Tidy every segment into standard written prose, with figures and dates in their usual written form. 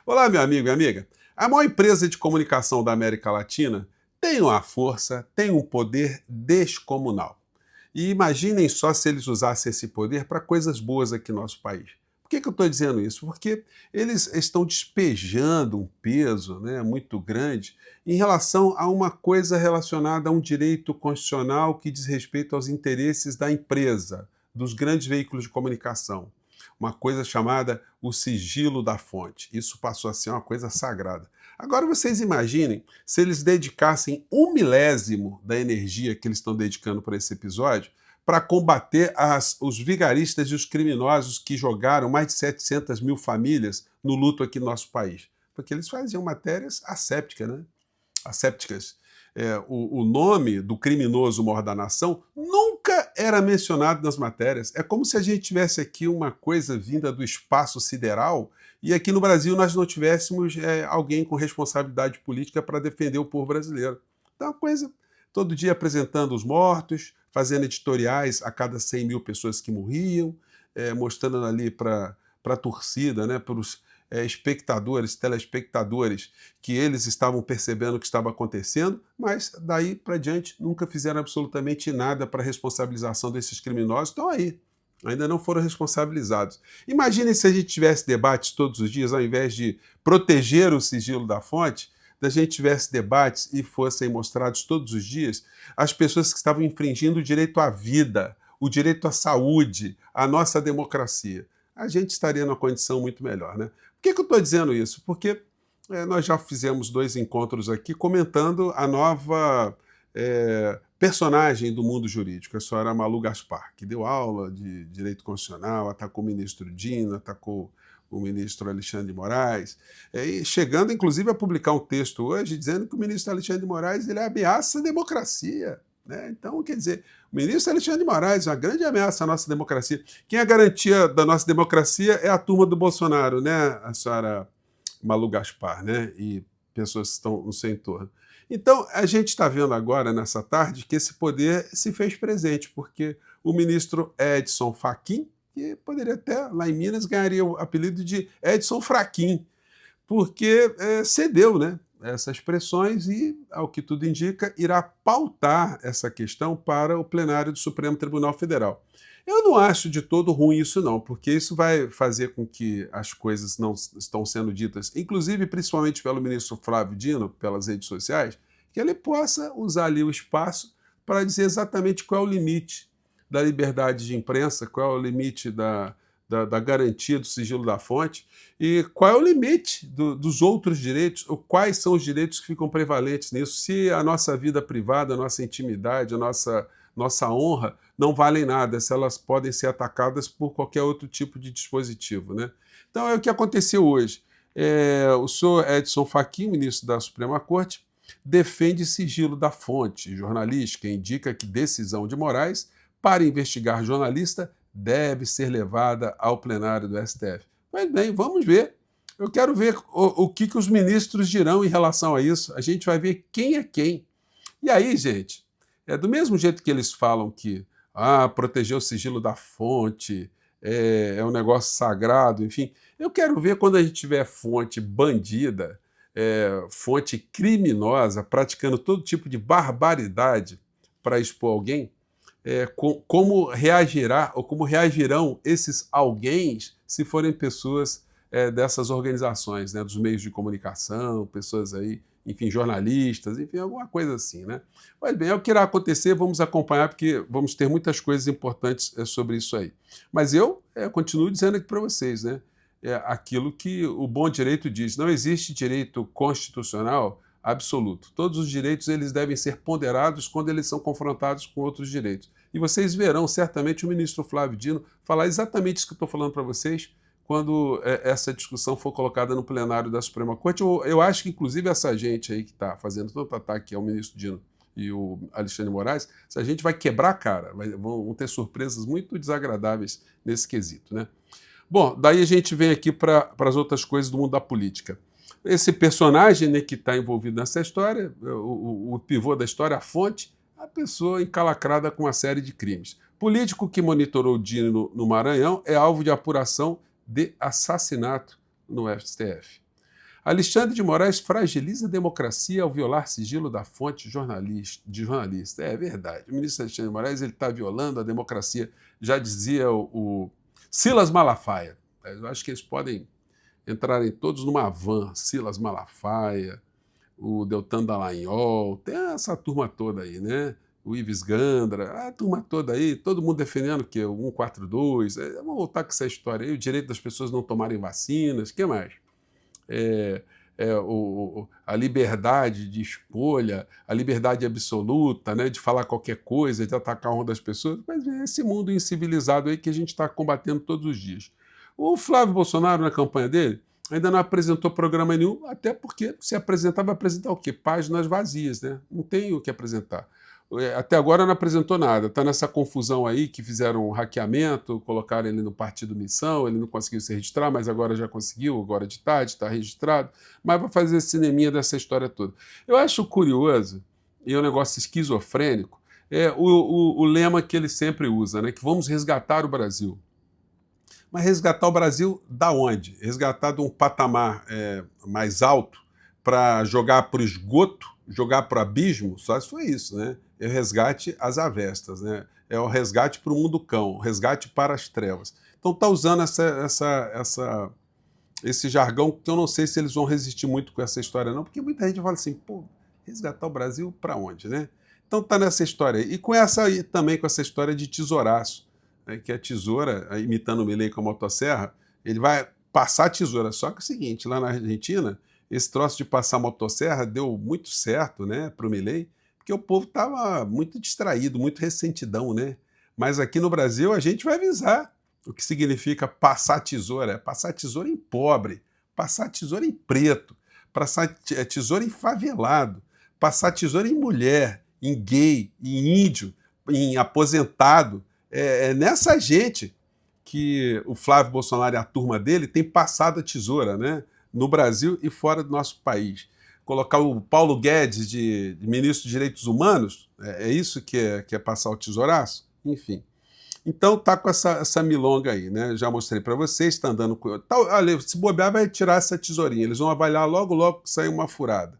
Olá, meu amigo e amiga. A maior empresa de comunicação da América Latina tem uma força, tem um poder descomunal. E imaginem só se eles usassem esse poder para coisas boas aqui no nosso país. Por que eu estou dizendo isso? Porque eles estão despejando um peso, né, muito grande em relação a uma coisa relacionada a um direito constitucional que diz respeito aos interesses da empresa, dos grandes veículos de comunicação. Uma coisa chamada o sigilo da fonte. Isso passou a ser uma coisa sagrada. Agora vocês imaginem se eles dedicassem 1/1000 da energia que eles estão dedicando para esse episódio para combater os vigaristas e os criminosos que jogaram mais de 700 mil famílias no luto aqui no nosso país. Porque eles faziam matérias assépticas, né? Assépticas. O nome do criminoso maior da nação nunca era mencionado nas matérias. É como se a gente tivesse aqui uma coisa vinda do espaço sideral e aqui no Brasil nós não tivéssemos alguém com responsabilidade política para defender o povo brasileiro. Então, uma coisa, todo dia apresentando os mortos, fazendo editoriais a cada 100 mil pessoas que morriam, mostrando ali para a torcida, né, para os espectadores, telespectadores, que eles estavam percebendo o que estava acontecendo, mas daí para diante nunca fizeram absolutamente nada para a responsabilização desses criminosos. Estão aí, ainda não foram responsabilizados. Imaginem se a gente tivesse debates todos os dias, ao invés de proteger o sigilo da fonte, da gente tivesse debates e fossem mostrados todos os dias as pessoas que estavam infringindo o direito à vida, o direito à saúde, a nossa democracia. A gente estaria numa condição muito melhor, né? Por que eu estou dizendo isso? Porque nós já fizemos 2 encontros aqui comentando a nova personagem do mundo jurídico, a senhora Malu Gaspar, que deu aula de direito constitucional, atacou o ministro Dino, atacou o ministro Alexandre de Moraes, e chegando inclusive a publicar um texto hoje dizendo que o ministro Alexandre de Moraes ele ameaça a democracia. Né? Então, quer dizer, o ministro Alexandre de Moraes é uma grande ameaça à nossa democracia. Quem é a garantia da nossa democracia é a turma do Bolsonaro, né, a senhora Malu Gaspar, né, e pessoas que estão no seu entorno. Então, a gente está vendo agora, nessa tarde, que esse poder se fez presente, porque o ministro Edson Fachin, que poderia até, lá em Minas, ganharia o apelido de Edson Fraquim, porque cedeu, né, essas pressões e, ao que tudo indica, irá pautar essa questão para o plenário do Supremo Tribunal Federal. Eu não acho de todo ruim isso não, porque isso vai fazer com que as coisas não estão sendo ditas, inclusive principalmente pelo ministro Flávio Dino, pelas redes sociais, que ele possa usar ali o espaço para dizer exatamente qual é o limite da liberdade de imprensa, qual é o limite da garantia do sigilo da fonte e qual é o limite dos outros direitos, ou quais são os direitos que ficam prevalentes nisso, se a nossa vida privada, a nossa intimidade, a nossa honra não valem nada, se elas podem ser atacadas por qualquer outro tipo de dispositivo. Né? Então é o que aconteceu hoje. O senhor Edson Fachin, ministro da Suprema Corte, defende sigilo da fonte jornalística, indica que decisão de Moraes para investigar jornalista deve ser levada ao plenário do STF. Mas bem, vamos ver. Eu quero ver o que os ministros dirão em relação a isso. A gente vai ver quem é quem. E aí, gente, do mesmo jeito que eles falam que proteger o sigilo da fonte é um negócio sagrado, enfim, eu quero ver quando a gente tiver fonte bandida, fonte criminosa, praticando todo tipo de barbaridade para expor alguém, como reagirá ou como reagirão esses alguém se forem pessoas dessas organizações, né, dos meios de comunicação, pessoas aí, enfim, jornalistas, enfim, alguma coisa assim, né? Mas bem, é o que irá acontecer, vamos acompanhar, porque vamos ter muitas coisas importantes sobre isso aí. Mas eu continuo dizendo aqui para vocês, né? Aquilo que o bom direito diz, não existe direito constitucional absoluto. Todos os direitos eles devem ser ponderados quando eles são confrontados com outros direitos. E vocês verão certamente o ministro Flávio Dino falar exatamente isso que eu estou falando para vocês quando essa discussão for colocada no plenário da Suprema Corte. Eu acho que, inclusive, essa gente aí que está fazendo tanto ataque ao ministro Dino e o Alexandre de Moraes, essa gente vai quebrar a cara, vão ter surpresas muito desagradáveis nesse quesito. Né? Bom, daí a gente vem aqui para as outras coisas do mundo da política. Esse personagem, né, que está envolvido nessa história, o pivô da história, a fonte, a pessoa encalacrada com uma série de crimes. Político que monitorou Dino no Maranhão é alvo de apuração de assassinato no STF. Alexandre de Moraes fragiliza a democracia ao violar sigilo da fonte de jornalista. É verdade. O ministro Alexandre de Moraes está violando a democracia, já dizia o Silas Malafaia. Eu acho que eles podem entrarem todos numa van. Silas Malafaia, o Deltan Dallagnol, tem essa turma toda aí, né? O Ives Gandra, a turma toda aí, todo mundo defendendo o quê? O 142. Vamos voltar com essa história aí, o direito das pessoas não tomarem vacinas, o que mais? A liberdade de escolha, a liberdade absoluta, né, de falar qualquer coisa, de atacar uma das pessoas, mas é esse mundo incivilizado aí que a gente está combatendo todos os dias. O Flávio Bolsonaro, na campanha dele, ainda não apresentou programa nenhum, até porque se apresentar, vai apresentar o quê? Páginas vazias, né? Não tem o que apresentar. Até agora não apresentou nada, está nessa confusão aí que fizeram um hackeamento, colocaram ele no Partido Missão, ele não conseguiu se registrar, mas agora já conseguiu, agora de tarde, está registrado, mas vai fazer esse cineminha dessa história toda. Eu acho curioso, e é um negócio esquizofrênico, o lema que ele sempre usa, né, que vamos resgatar o Brasil. Mas resgatar o Brasil da onde? Resgatar de um patamar mais alto para jogar para o esgoto, jogar para o abismo? Só se foi isso, né? É o resgate às avestas, né? É o resgate para o mundo cão, o resgate para as trevas. Então está usando esse jargão que eu não sei se eles vão resistir muito com essa história não, porque muita gente fala assim, pô, resgatar o Brasil para onde, né? Então está nessa história aí. E com essa aí também, com essa história de tesouraço, né, que a tesoura, imitando o Milei com a motosserra, ele vai passar a tesoura. Só que é o seguinte, lá na Argentina, esse troço de passar a motosserra deu muito certo, né, para o Milei, porque o povo estava muito distraído, muito ressentidão, né? Mas aqui no Brasil a gente vai avisar o que significa passar tesoura. É passar tesoura em pobre, passar tesoura em preto, passar tesoura em favelado, passar tesoura em mulher, em gay, em índio, em aposentado. É nessa gente que o Flávio Bolsonaro e a turma dele tem passado a tesoura, né? No Brasil e fora do nosso país. Colocar o Paulo Guedes de ministro de Direitos Humanos, é isso que é passar o tesouraço? Enfim. Então tá com essa milonga aí, né? Já mostrei para vocês, está andando com... olha, se bobear vai tirar essa tesourinha, eles vão avaliar logo que sair uma furada.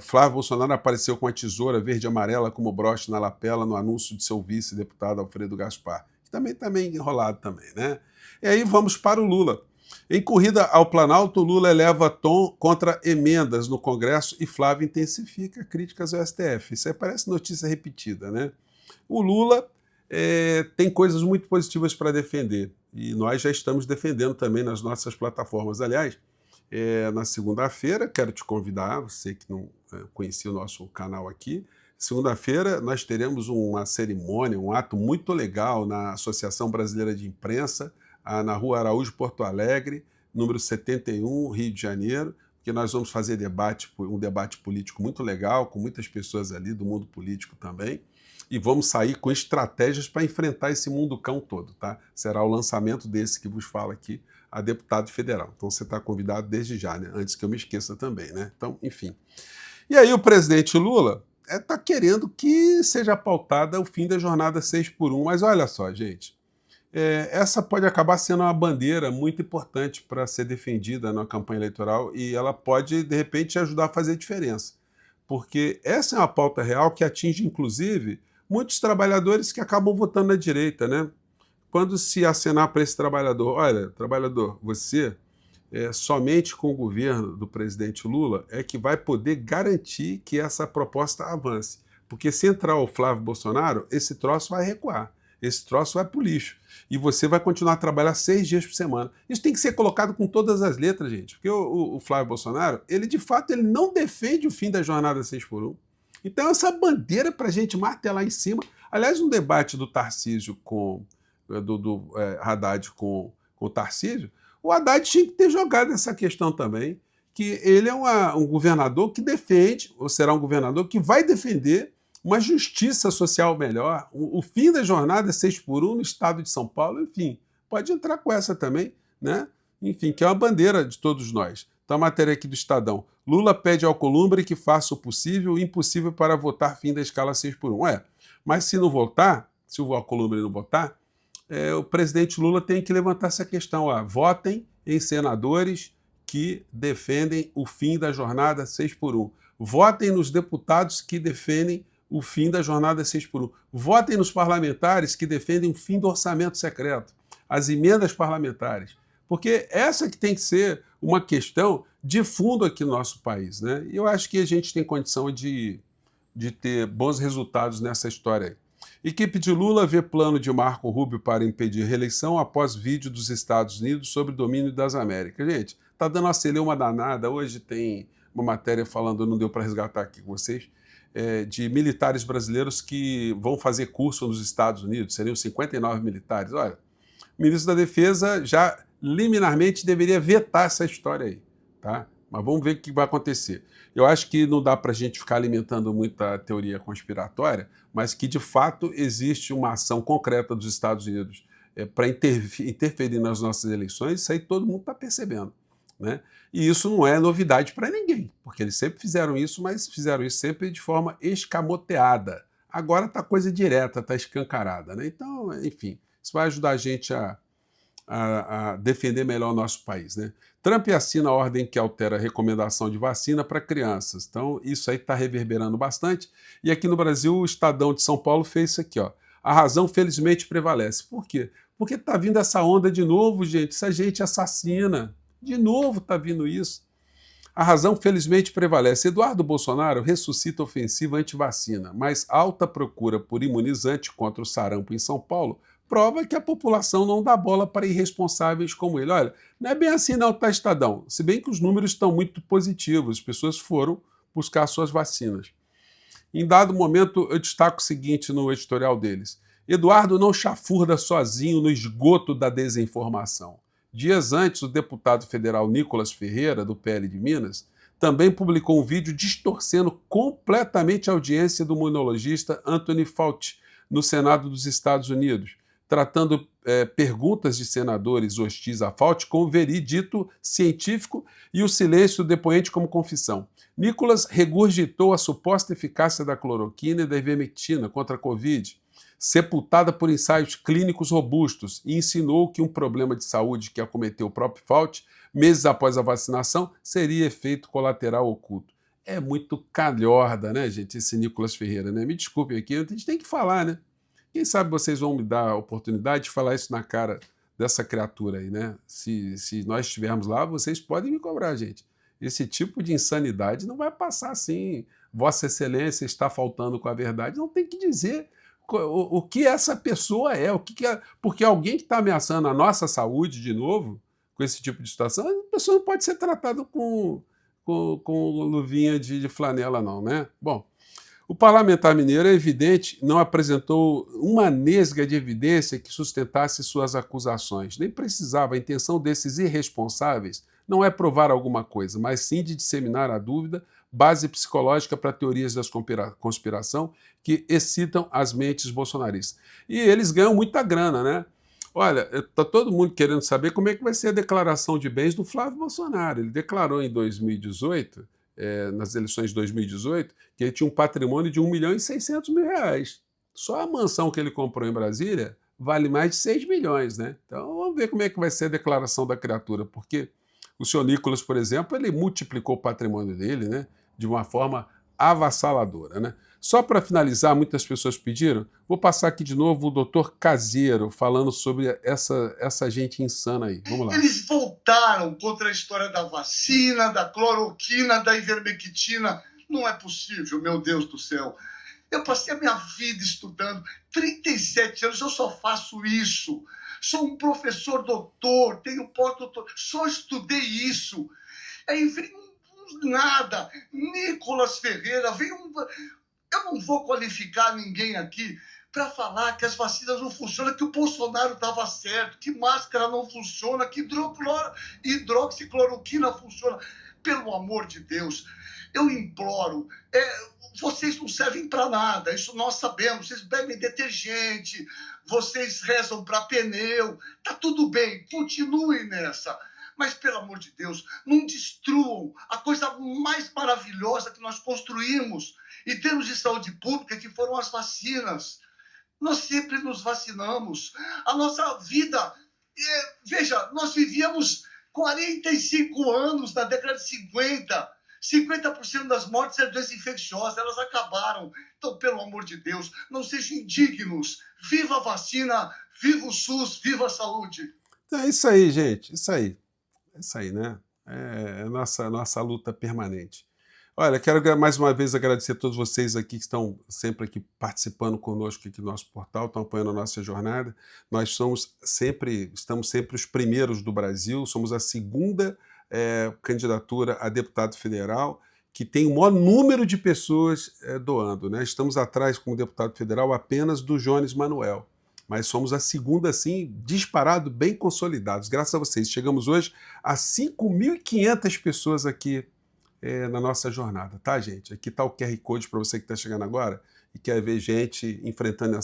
Flávio Bolsonaro apareceu com a tesoura verde e amarela como broche na lapela no anúncio de seu vice-deputado Alfredo Gaspar, que também está meio enrolado também, né? E aí vamos para o Lula. Em corrida ao Planalto, Lula eleva tom contra emendas no Congresso e Flávio intensifica críticas ao STF. Isso aí parece notícia repetida, né? O Lula tem coisas muito positivas para defender e nós já estamos defendendo também nas nossas plataformas. Aliás, na segunda-feira, quero te convidar, você que não conhecia o nosso canal aqui, segunda-feira nós teremos uma cerimônia, um ato muito legal na Associação Brasileira de Imprensa, na Rua Araújo, Porto Alegre, número 71, Rio de Janeiro, que nós vamos fazer um debate político muito legal, com muitas pessoas ali do mundo político também, e vamos sair com estratégias para enfrentar esse mundo cão todo, tá? Será o lançamento desse que vos fala aqui, a deputado federal. Então você está convidado desde já, né? Antes que eu me esqueça também, né? Então, enfim. E aí o presidente Lula está querendo que seja pautada o fim da jornada 6x1, mas olha só, gente, essa pode acabar sendo uma bandeira muito importante para ser defendida na campanha eleitoral e ela pode, de repente, ajudar a fazer diferença. Porque essa é uma pauta real que atinge, inclusive, muitos trabalhadores que acabam votando na direita, né? Quando se acenar para esse trabalhador, olha, trabalhador, você, somente com o governo do presidente Lula, é que vai poder garantir que essa proposta avance. Porque se entrar o Flávio Bolsonaro, esse troço vai recuar. Esse troço vai para o lixo. E você vai continuar a trabalhar 6 dias por semana. Isso tem que ser colocado com todas as letras, gente. Porque o Flávio Bolsonaro, ele de fato ele não defende o fim da jornada 6x1. Então essa bandeira para a gente martelar em cima. Aliás, um debate do Tarcísio do Haddad com o Tarcísio, o Haddad tinha que ter jogado essa questão também, que ele é um governador que defende, ou será um governador que vai defender uma justiça social melhor, o fim da jornada 6x1 no estado de São Paulo, enfim, pode entrar com essa também, né? Enfim, que é uma bandeira de todos nós. Então a matéria aqui do Estadão. Lula pede ao Alcolumbre que faça o possível e impossível para votar fim da escala 6x1. Mas se não votar, se o Alcolumbre não votar, o presidente Lula tem que levantar essa questão. Votem em senadores que defendem o fim da jornada 6x1. Votem nos deputados que defendem o fim da jornada 6x1. Votem nos parlamentares que defendem o fim do orçamento secreto, as emendas parlamentares. Porque essa que tem que ser uma questão de fundo aqui no nosso país, né? E eu acho que a gente tem condição de ter bons resultados nessa história aí. Equipe de Lula vê plano de Marco Rubio para impedir reeleição após vídeo dos Estados Unidos sobre domínio das Américas. Gente, tá dando uma celeuma danada. Hoje tem uma matéria falando, não deu para resgatar aqui com vocês, de militares brasileiros que vão fazer curso nos Estados Unidos. Seriam 59 militares. Olha, o ministro da Defesa já liminarmente deveria vetar essa história aí, tá? Mas vamos ver o que vai acontecer. Eu acho que não dá para a gente ficar alimentando muita teoria conspiratória, mas que, de fato, existe uma ação concreta dos Estados Unidos para interferir nas nossas eleições. Isso aí todo mundo está percebendo, né? E isso não é novidade para ninguém, porque eles sempre fizeram isso, mas fizeram isso sempre de forma escamoteada. Agora está coisa direta, está escancarada, né? Então, enfim, isso vai ajudar a gente a defender melhor o nosso país, né? Trump assina a ordem que altera a recomendação de vacina para crianças. Então, isso aí está reverberando bastante. E aqui no Brasil, o Estadão de São Paulo fez isso aqui, ó. A razão, felizmente, prevalece. Por quê? Porque está vindo essa onda de novo, gente. Essa gente assassina. De novo está vindo isso. A razão, felizmente, prevalece. Eduardo Bolsonaro ressuscita a ofensiva anti-vacina, mas alta procura por imunizante contra o sarampo em São Paulo prova que a população não dá bola para irresponsáveis como ele. Olha, não é bem assim não, tá, Estadão? Se bem que os números estão muito positivos, as pessoas foram buscar suas vacinas. Em dado momento, eu destaco o seguinte no editorial deles. Eduardo não chafurda sozinho no esgoto da desinformação. Dias antes, o deputado federal Nicolas Ferreira, do PL de Minas, também publicou um vídeo distorcendo completamente a audiência do imunologista Anthony Fauci no Senado dos Estados Unidos, tratando perguntas de senadores hostis a Fauci como veredito científico e o silêncio do depoente como confissão. Nicolas regurgitou a suposta eficácia da cloroquina e da ivermectina contra a Covid, sepultada por ensaios clínicos robustos, e insinuou que um problema de saúde que acometeu o próprio Fauci, meses após a vacinação, seria efeito colateral oculto. É muito calhorda, né, gente, esse Nicolas Ferreira, né? Me desculpem aqui, a gente tem que falar, né? Quem sabe vocês vão me dar a oportunidade de falar isso na cara dessa criatura aí, né? Se nós estivermos lá, vocês podem me cobrar, gente. Esse tipo de insanidade não vai passar assim. Vossa Excelência está faltando com a verdade. Não tem que dizer o que essa pessoa é, porque alguém que está ameaçando a nossa saúde de novo, com esse tipo de situação, a pessoa não pode ser tratada com luvinha de flanela, não, né? Bom, o parlamentar mineiro, é evidente, não apresentou uma nesga de evidência que sustentasse suas acusações. Nem precisava. A intenção desses irresponsáveis não é provar alguma coisa, mas sim de disseminar a dúvida, base psicológica para teorias da conspiração que excitam as mentes bolsonaristas. E eles ganham muita grana, né? Olha, está todo mundo querendo saber como é que vai ser a declaração de bens do Flávio Bolsonaro. Ele declarou em 2018, nas eleições de 2018, que ele tinha um patrimônio de R$ 1.600.000. Só a mansão que ele comprou em Brasília vale mais de 6 milhões, né? Então vamos ver como é que vai ser a declaração da criatura, porque o senhor Nicolas, por exemplo, ele multiplicou o patrimônio dele, né, de uma forma avassaladora, né? Só para finalizar, muitas pessoas pediram, vou passar aqui de novo o doutor Caseiro falando sobre essa gente insana aí. Vamos lá. Eles voltaram contra a história da vacina, da cloroquina, da ivermectina. Não é possível, meu Deus do céu. Eu passei a minha vida estudando, 37 anos, eu só faço isso. Sou um professor doutor, tenho pós-doutor, só estudei isso. Aí vem nada, Nicolas Ferreira, vem um... Eu não vou qualificar ninguém aqui para falar que as vacinas não funcionam, que o Bolsonaro estava certo, que máscara não funciona, que hidroxicloroquina funciona. Pelo amor de Deus, eu imploro, vocês não servem para nada, isso nós sabemos, vocês bebem detergente, vocês rezam para pneu, tá tudo bem, continuem nessa. Mas, pelo amor de Deus, não destruam a coisa mais maravilhosa que nós construímos em termos de saúde pública, que foram as vacinas. Nós sempre nos vacinamos. A nossa vida, veja, nós vivíamos 45 anos na década de 50. 50% das mortes eram doenças infecciosas, elas acabaram. Então, pelo amor de Deus, não sejam indignos. Viva a vacina, viva o SUS, viva a saúde. É isso aí, gente. Isso aí. É isso aí, né? É a nossa luta permanente. Olha, quero mais uma vez agradecer a todos vocês aqui que estão sempre aqui participando conosco aqui do nosso portal, estão apoiando a nossa jornada. Nós estamos sempre os primeiros do Brasil, somos a segunda candidatura a deputado federal que tem o maior número de pessoas doando, né? Estamos atrás, como deputado federal, apenas do Jones Manuel. Mas somos a segunda, assim, disparado, bem consolidados. Graças a vocês. Chegamos hoje a 5.500 pessoas aqui na nossa jornada, tá, gente? Aqui está o QR Code para você que está chegando agora e quer ver gente enfrentando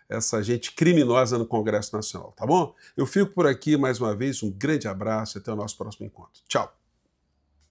essa gente criminosa no Congresso Nacional, tá bom? Eu fico por aqui mais uma vez, um grande abraço e até o nosso próximo encontro. Tchau!